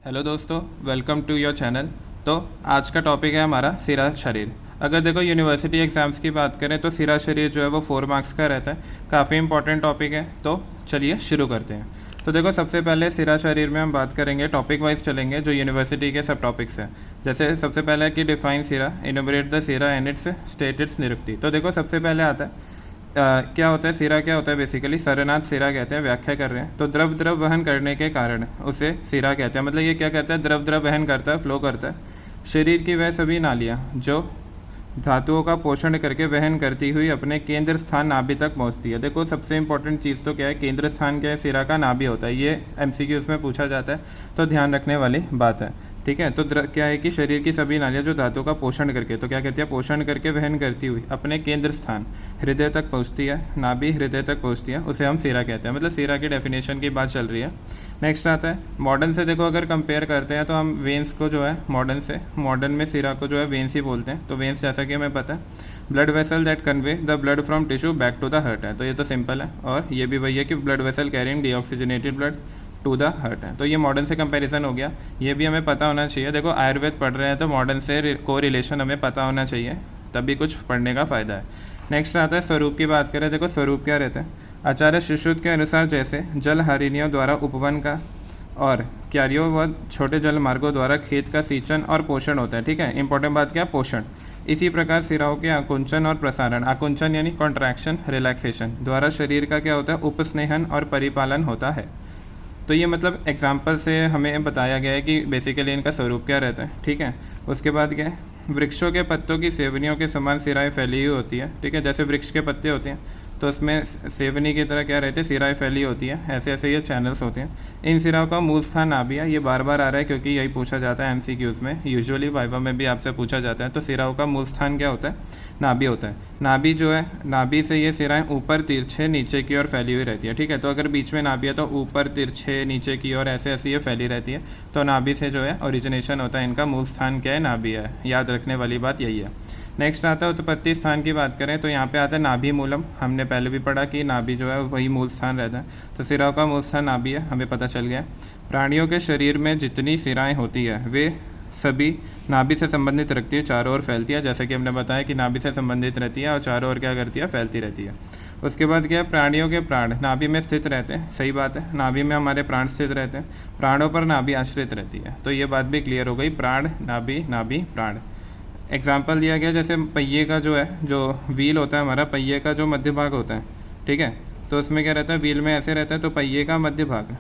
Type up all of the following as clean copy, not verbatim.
Hello दोस्तों, welcome to your channel. तो आज का टॉपिक है हमारा सिरा शरीर। अगर देखो यूनिवर्सिटी एग्ज़ाम्स की बात करें तो सिरा शरीर जो है वो 4 मार्क्स का रहता है। काफ़ी इंपॉर्टेंट टॉपिक है, तो चलिए शुरू करते हैं। तो देखो सबसे पहले सिरा शरीर में हम बात करेंगे, टॉपिक वाइज चलेंगे जो यूनिवर्सिटी के सब टॉपिक्स हैं। जैसे सबसे पहले कि डिफाइन सिरा, इनोबरेट द सिरा एंड इट्स स्टेट इट्स निरुक्ति। तो देखो सबसे पहले आता है क्या होता है सिरा, क्या होता है बेसिकली सरनाथ सिरा कहते हैं, व्याख्या कर रहे हैं। तो द्रव वहन करने के कारण उसे सिरा कहते हैं। मतलब ये क्या कहता है, द्रव वहन करता है, फ्लो करता है। शरीर की वह सभी नालियाँ जो धातुओं का पोषण करके वहन करती हुई अपने केंद्र स्थान नाभि तक पहुंचती है। देखो सबसे इंपॉर्टेंट चीज़ तो क्या है, केंद्र स्थान क्या है, सिरा का नाभि होता है। ये एमसीक्यूज़ में पूछा जाता है, तो ध्यान रखने वाली बात है। ठीक है, तो क्या है कि शरीर की सभी नालियाँ जो धातु का पोषण करके, तो क्या कहती है, पोषण करके वहन करती हुई अपने केंद्र स्थान हृदय तक पहुँचती है, नाभि हृदय तक पहुँचती है, उसे हम सिरा कहते हैं। मतलब सिरा की डेफिनेशन की बात चल रही है। नेक्स्ट आता है मॉडर्न से। देखो अगर कंपेयर करते हैं तो हम वेंस को जो है मॉडर्न में सिरा को जो है वेंस ही बोलते हैं। तो वेंस जैसा कि हमें पता है blood vessel that convey the blood from tissue back to the heart है। तो ये तो सिंपल है, और ये भी वही है कि blood vessel carrying deoxygenated blood to the heart है। तो ये मॉडर्न से कंपैरिजन हो गया, ये भी हमें पता होना चाहिए। देखो आयुर्वेद पढ़ रहे हैं तो मॉडर्न से को रिलेशन हमें पता होना चाहिए, तभी कुछ पढ़ने का फ़ायदा है। नेक्स्ट आता है स्वरूप की बात करें। देखो स्वरूप क्या रहता है, आचार्य सुश्रुत के अनुसार जैसे जल हरिणियों द्वारा उपवन का और क्यारियों व छोटे जल मार्गों द्वारा खेत का सिंचन और पोषण होता है। ठीक है, इंपॉर्टेंट बात क्या है, पोषण। इसी प्रकार सिराओं के आकुंचन और प्रसारण, आकुंचन यानी कॉन्ट्रैक्शन रिलैक्सेशन द्वारा शरीर का क्या होता है, उपस्नेहन और परिपालन होता है। तो ये मतलब एग्जाम्पल से हमें बताया गया है कि बेसिकली इनका स्वरूप क्या रहता है। ठीक है, उसके बाद क्या है, वृक्षों के पत्तों की सेवनियों के समान सिराएं फैली हुई होती है। ठीक है, जैसे वृक्ष के पत्ते होते हैं तो उसमें सेवनी की तरह क्या रहती है, सिराएं फैली होती है। ऐसे ऐसे ये चैनल्स होते हैं। इन सिराओं का मूल स्थान नाभि है। ये बार बार आ रहा है क्योंकि यही पूछा जाता है एमसीक्यूज़ में, यूजुअली वाइवा में भी आपसे पूछा जाता है। तो सिराओं का मूल स्थान क्या होता है, नाभि होता है। नाभि जो है, नाभि से ये सिराएं ऊपर तिरछे नीचे की ओर फैली हुई रहती है। ठीक है, तो अगर बीच में नाभि है तो ऊपर तिरछे नीचे की ओर ऐसे ऐसे ये फैली रहती है। तो नाभि से जो है ओरिजिनेशन होता है, इनका मूल स्थान क्या है, नाभि है। याद रखने वाली बात यही है। नेक्स्ट आता है उत्पत्ति स्थान की बात करें तो यहाँ पे आता है नाभि मूलम। हमने पहले भी पढ़ा कि नाभि जो है वही मूल स्थान रहता है। तो सिराओं का मूल स्थान नाभि है, हमें पता चल गया। प्राणियों के शरीर में जितनी सिराएं होती है वे सभी नाभि से संबंधित रखती है, चारों ओर फैलती है। जैसे कि हमने बताया कि नाभि से संबंधित रहती है और चारों ओर क्या करती है, फैलती रहती है। उसके बाद क्या है, प्राणियों के प्राण नाभि में स्थित रहते हैं। सही बात है, नाभि में हमारे प्राण स्थित रहते हैं, प्राणों पर नाभि आश्रित रहती है। तो ये बात भी क्लियर हो गई, प्राण नाभि नाभि प्राण। एग्जाम्पल दिया गया जैसे पहिए का जो है, जो व्हील होता है हमारा, पहिए का जो मध्य भाग होता है, ठीक है, तो उसमें क्या रहता है, व्हील में ऐसे रहता है, तो पहिए का मध्य भाग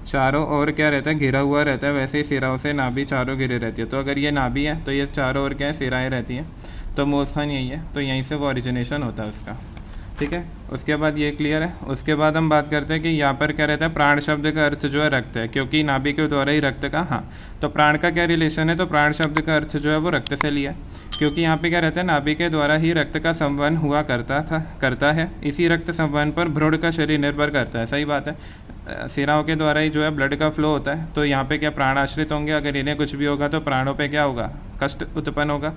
चारों ओर क्या रहता है, घिरा हुआ रहता है। वैसे ही सिराओं से नाभि चारों घिरे रहती है। तो अगर ये नाभि है तो ये चारों ओर क्या है, सिराएँ रहती हैं। तो मूल स्थान यही है, तो यहीं से वो ओरिजिनेशन होता है उसका। ठीक है, उसके बाद ये क्लियर है। उसके बाद हम बात करते हैं कि यहाँ पर क्या रहता है, प्राण शब्द का अर्थ जो है रक्त है, क्योंकि नाभि के द्वारा ही रक्त का, हाँ, तो प्राण का क्या रिलेशन है, तो प्राण शब्द का अर्थ जो है वो रक्त से लिया, क्योंकि यहाँ पे क्या रहता है, नाभि के द्वारा ही रक्त का संवहन हुआ करता है। इसी रक्त संवहन पर भ्रूण का शरीर निर्भर करता है। सही बात है, सिराओं के द्वारा ही जो है ब्लड का फ्लो होता है। तो यहाँ पे क्या प्राण आश्रित होंगे, अगर इन्हें कुछ भी होगा तो प्राणों पे क्या होगा, कष्ट उत्पन्न होगा।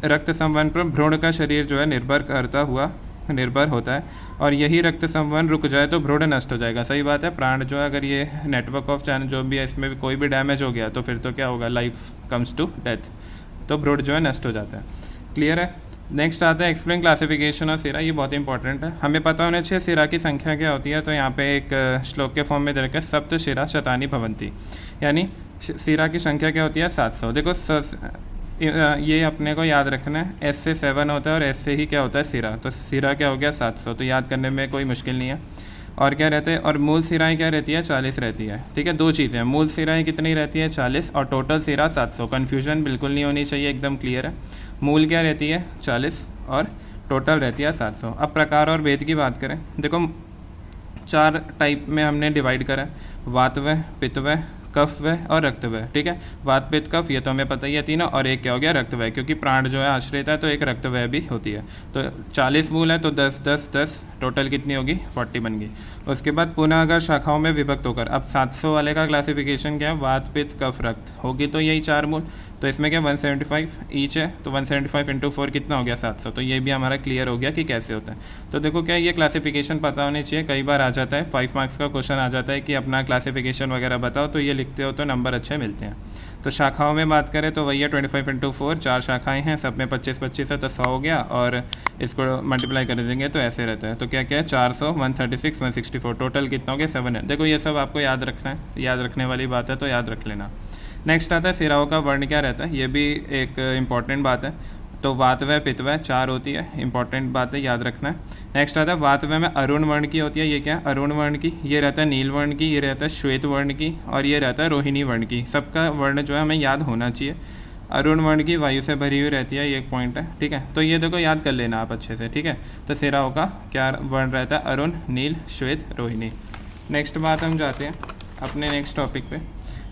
रक्त संवहन पर भ्रूण का शरीर जो है निर्भर होता है, और यही रक्त संवहन रुक जाए तो भ्रूण नष्ट हो जाएगा। सही बात है, प्राण जो है, अगर ये नेटवर्क ऑफ चैनल जो भी है इसमें भी कोई भी डैमेज हो गया तो फिर तो क्या होगा, लाइफ कम्स टू डेथ, तो भ्रूण जो है नष्ट हो जाता है। क्लियर है। नेक्स्ट आता है एक्सप्लेन क्लासिफिकेशन ऑफ सिरा। ये बहुत इंपॉर्टेंट है, हमें पता होना चाहिए सिरा की संख्या क्या होती है। तो यहाँ पे एक श्लोक के फॉर्म में दे रखा है, सप्त शिरा शतानी भवंती, यानी सिरा की संख्या क्या होती है, 700। देखो ये अपने को याद रखना है, एस से 7 होता है और एस से ही क्या होता है, सिरा। तो सिरा क्या हो गया, 700। तो याद करने में कोई मुश्किल नहीं है। और क्या रहते हैं, और मूल सिराएँ क्या रहती है, 40 रहती है। ठीक है, दो चीज़ें, मूल सिराएँ कितनी रहती है, 40, और टोटल सिरा 700। कन्फ्यूजन बिल्कुल नहीं होनी चाहिए, एकदम क्लियर है। मूल क्या रहती है, 40, और टोटल रहती है 700। अब प्रकार और भेद की बात करें, देखो 4 टाइप में हमने डिवाइड करा है, वातवय, पित्तवय, कफवय और रक्तवय। ठीक है, वात पित्त कफ ये तो हमें पता ही है तीनों, और एक क्या हो गया, रक्तवय, क्योंकि प्राण जो है आश्रित है तो एक रक्तवय भी होती है। तो 40 मूल है तो 10 10 10, टोटल कितनी होगी, 40 बन गई। उसके बाद पुनः अगर शाखाओं में विभक्त होकर, अब 700 वाले का क्लासिफिकेशन क्या है, वात पित्त कफ रक्त होगी, तो यही 4 मूल। तो इसमें क्या 175 ईच है, तो 175 इंटू 4 कितना हो गया 700। तो ये भी हमारा क्लियर हो गया कि कैसे होता है। तो देखो क्या ये क्लासिफिकेशन पता होनी चाहिए, कई बार आ जाता है 5 मार्क्स का क्वेश्चन आ जाता है कि अपना क्लासिफिकेशन वगैरह बताओ, तो ये लिखते हो तो नंबर अच्छे मिलते हैं। तो शाखाओं में बात करें तो वही है 25 इंटू 4, 4 शाखाएँ हैं, सब में 25 है तो 100 हो गया, और इसको मल्टीप्लाई कर देंगे तो ऐसे रहता है। तो क्या क्या है 400, 136, 164, टोटल कितना हो गया 7 है। देखो ये सब आपको याद रखना है, याद रखने वाली बात है तो याद रख लेना। नेक्स्ट आता है सिराओं का वर्ण क्या रहता है, ये भी एक इम्पॉर्टेंट बात है। तो वातवय पित्तवय 4 होती है, इंपॉर्टेंट बात है, याद रखना है। नेक्स्ट आता है वातवय में अरुण वर्ण की होती है, ये क्या है अरुण वर्ण की, ये रहता है नील वर्ण की, ये रहता है श्वेत वर्ण की, और ये रहता है रोहिणी वर्ण की। सबका वर्ण जो है हमें याद होना चाहिए। अरुण वर्ण की वायु से भरी हुई रहती है, ये एक पॉइंट है, ठीक है। तो ये देखो याद कर लेना आप अच्छे से, ठीक है। तो सिराओं का क्या वर्ण रहता है, अरुण, नील, श्वेत, रोहिणी। नेक्स्ट बात हम जाते हैं अपने नेक्स्ट टॉपिक पे।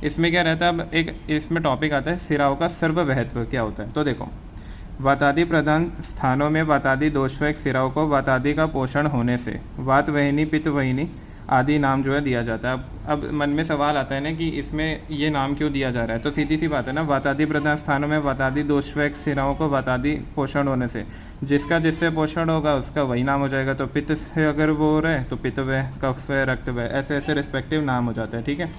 इसमें क्या रहता है, अब एक इसमें टॉपिक आता है सिराओं का सर्ववहत्व क्या होता है। तो देखो वातादि प्रधान स्थानों में वातादि दोषवक सिराओं को वातादि का पोषण होने से वातवहिनी पित्तवहिनी आदि नाम जो है दिया जाता है। अब मन में सवाल आता है ना कि इसमें ये नाम क्यों दिया जा रहा है। तो सीधी सी बात है ना, वातादि प्रधान स्थानों में वातादि दोषवक सिराओं को वातादि पोषण होने से जिसका जिससे पोषण होगा उसका वही नाम हो जाएगा। तो पित्त से अगर वो हो रहे तो पित्तवय, कफवय, रक्तवय, ऐसे ऐसे रिस्पेक्टिव नाम हो जाता है, ठीक है।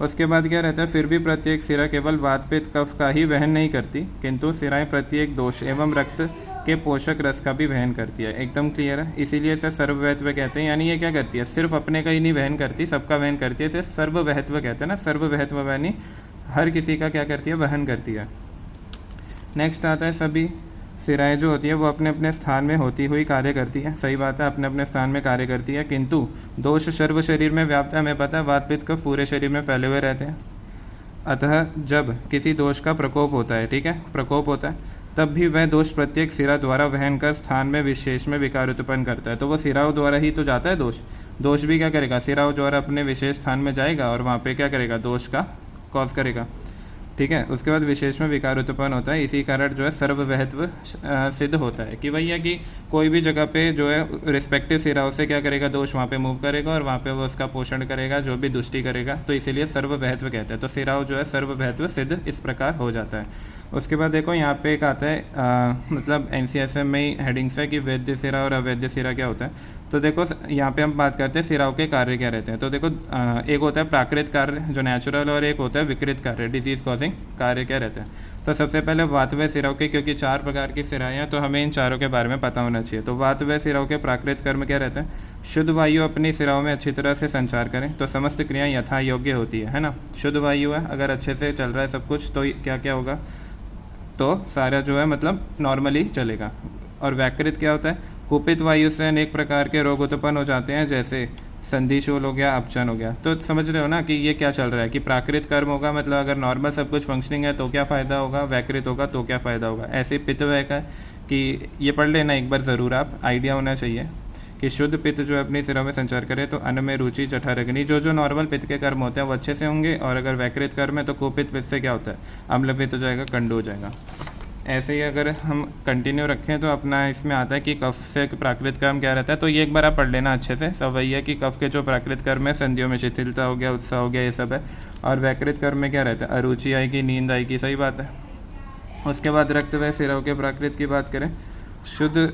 उसके बाद क्या रहता है, फिर भी प्रत्येक सिरा केवल वात पित्त कफ का ही वहन नहीं करती, किंतु सिराएं प्रत्येक दोष एवं रक्त के पोषक रस का भी वहन करती है। एकदम क्लियर है, इसीलिए इसे सर्ववहत्व कहते हैं। यानी ये क्या करती है, सिर्फ अपने का ही नहीं वहन करती, सबका वहन करती है। इसे सर्ववहत्व कहते हैं ना, सर्ववहत्व यानी हर किसी का क्या करती है, वहन करती है। नेक्स्ट आता है सभी सिराएं जो होती है वो अपने अपने स्थान में होती हुई कार्य करती है। सही बात है, अपने अपने स्थान में कार्य करती है, किंतु दोष सर्व शरीर में व्याप्त है। हमें पता है वात पित्त कफ पूरे शरीर में फैले हुए रहते हैं। अतः जब किसी दोष का प्रकोप होता है, ठीक है, प्रकोप होता है, तब भी वह दोष प्रत्येक सिरा द्वारा वहन कर स्थान में विशेष में विकार उत्पन्न करता है। तो वो सिराओं द्वारा ही तो जाता है दोष, दोष भी क्या करेगा, सिराओं द्वारा अपने विशेष स्थान में जाएगा और वहाँ पे क्या करेगा, दोष का कॉज करेगा, ठीक है। उसके बाद विशेष में विकार उत्पन्न होता है। इसी कारण जो है सर्ववहत्व सिद्ध होता है कि भैया कि कोई भी जगह पे जो है रिस्पेक्टिव सिराओं से क्या करेगा, दोष वहाँ पे मूव करेगा और वहाँ पे वो उसका पोषण करेगा, जो भी दुष्टि करेगा। तो इसीलिए सर्ववहत्व कहते हैं। तो सिराओं जो है सर्ववहत्व सिद्ध इस प्रकार हो जाता है। उसके बाद देखो यहाँ पे एक आता है मतलब NCSM में ही हेडिंग्स है कि वैद्य सिरा और अवैध सिरा क्या होता है। तो देखो यहाँ पे हम बात करते हैं सिराओं के कार्य क्या रहते हैं। तो देखो एक होता है प्राकृत कार्य जो नेचुरल, और एक होता है विकृत कार्य डिजीज कॉजिंग कार्य क्या रहते हैं। तो सबसे पहले वातवय सिराओं के, क्योंकि 4 प्रकार की सिराएं हैं तो हमें इन चारों के बारे में पता होना चाहिए। तो वातवय सिराओं के प्राकृत कर्म क्या रहते हैं, शुद्ध वायु अपनी सिराओं में अच्छी तरह से संचार करें तो समस्त क्रियाएं यथा योग्य होती है ना। शुद्ध वायु है, अगर अच्छे से चल रहा है सब कुछ तो क्या क्या होगा, तो सारा जो है मतलब नॉर्मली चलेगा। और वैकृत क्या होता है, कुपित वायु से अनेक प्रकार के रोग उत्पन्न हो जाते हैं, जैसे संधिशूल हो गया, अपचन हो गया। तो समझ रहे हो ना कि ये क्या चल रहा है कि प्राकृत कर्म होगा मतलब अगर नॉर्मल सब कुछ फंक्शनिंग है तो क्या फ़ायदा होगा, वैकृत होगा तो क्या फ़ायदा होगा। ऐसे पित्तवय का कि ये पढ़ लेना एक बार ज़रूर, आप आइडिया होना चाहिए कि शुद्ध पित्त जो अपनी सिरा में संचार करे तो अन्न में रुचि, जठराग्नि, जो नॉर्मल पित्त के कर्म होते हैं वो अच्छे से होंगे। और अगर वैकृत कर्म है तो कुपित पित्त से क्या होता है, अम्ल पित्त हो जाएगा, कंडू हो जाएगा। ऐसे ही अगर हम कंटिन्यू रखें तो अपना इसमें आता है कि कफ से प्राकृत कर्म क्या रहता है। तो ये एक बार आप पढ़ लेना अच्छे से। सब वही है कि कफ के जो प्राकृत कर्म है, संधियों में शिथिलता हो गया, उत्साह हो गया, ये सब है। और वैकृत कर्म में क्या रहता है, अरुचि आएगी, नींद आएगी, सही बात है। उसके बाद रक्त व सिराओं के प्राकृत की बात करें, शुद्ध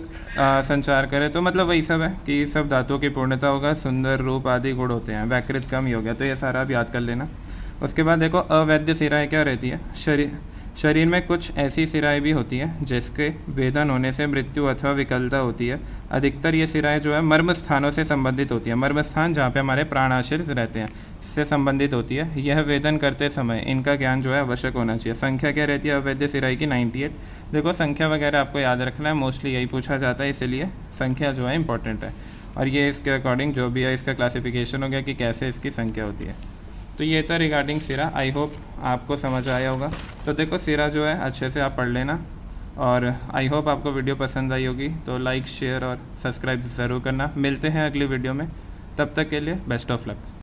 संचार करें तो मतलब वही सब है कि सब धातुओं की पूर्णता होगा, सुंदर रूप आदि गुण होते हैं। वैकृत कम ही हो गया, तो ये सारा आप याद कर लेना। उसके बाद देखो अवैध सिराएं क्या रहती है, शरीर में कुछ ऐसी सिराएं भी होती हैं जिसके वेदन होने से मृत्यु अथवा विकलता होती है। अधिकतर ये सिराएं जो है मर्म स्थानों से संबंधित होती है। मर्म स्थान जहाँ पे हमारे प्राणाश्रित रहते हैं से संबंधित होती है। यह वेदन करते समय इनका ज्ञान जो है आवश्यक होना चाहिए। संख्या क्या रहती है अवैध सिराई की, 98। देखो संख्या वगैरह आपको याद रखना है, मोस्टली यही पूछा जाता है, इसीलिए संख्या जो है इंपॉर्टेंट है। और ये इसके अकॉर्डिंग जो भी है इसका क्लासिफिकेशन हो गया कि कैसे इसकी संख्या होती है। तो ये था रिगार्डिंग सिरा। आई होप आपको समझ आया होगा। तो देखो सिरा जो है अच्छे से आप पढ़ लेना, और आई होप आपको वीडियो पसंद आई होगी। तो लाइक, शेयर और सब्सक्राइब ज़रूर करना। मिलते हैं अगली वीडियो में, तब तक के लिए बेस्ट ऑफ लक।